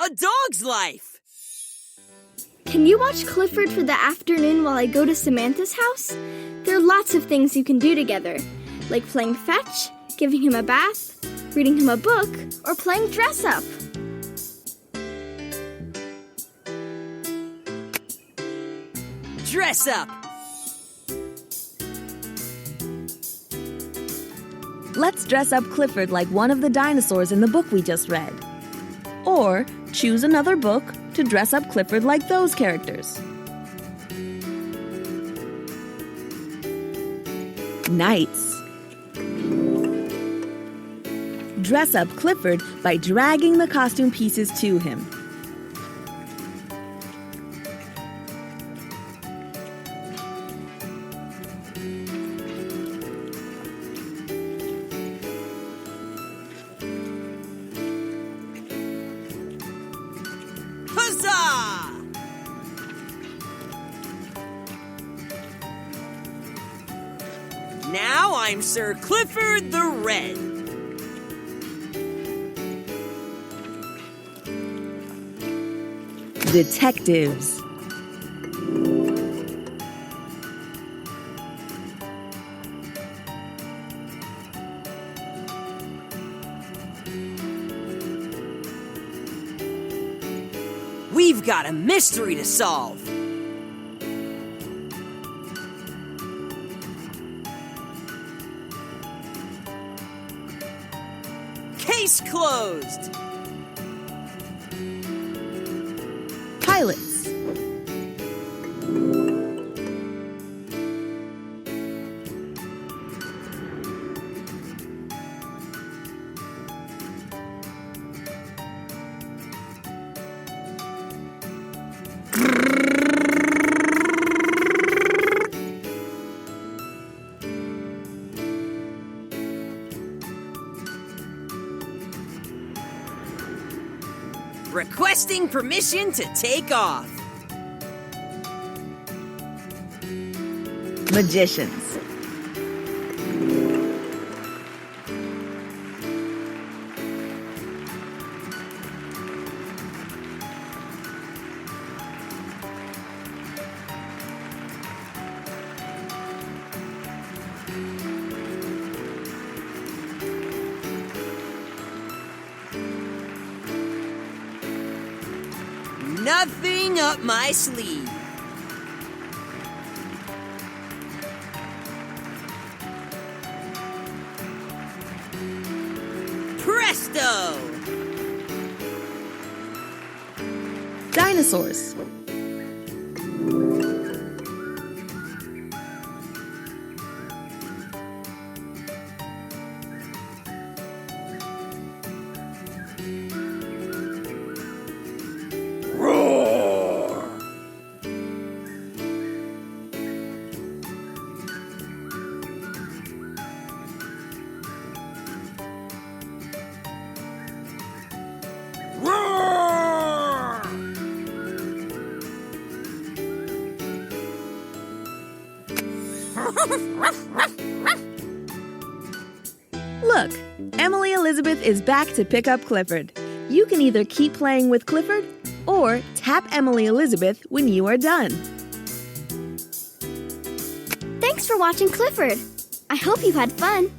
A dog's life! Can you watch Clifford for the afternoon while I go to Samantha's house? There are lots of things you can do together, like playing fetch, giving him a bath, reading him a book, or playing dress-up. Dress up! Let's dress up Clifford like one of the dinosaurs in the book we just read. Or choose another book to dress up Clifford like those characters. Knights. Dress up Clifford by dragging the costume pieces to him. Huzzah! Now I'm Sir Clifford the Red. Detectives. We've got a mystery to solve. Case closed. Pilots. Requesting permission to take off. Magicians. Nothing up my sleeve. Presto! Dinosaurs. Roar! Roar! Look, Emily Elizabeth is back to pick up Clifford. You can either keep playing with Clifford or tap Emily Elizabeth when you are done. Thanks for watching Clifford. I hope you had fun.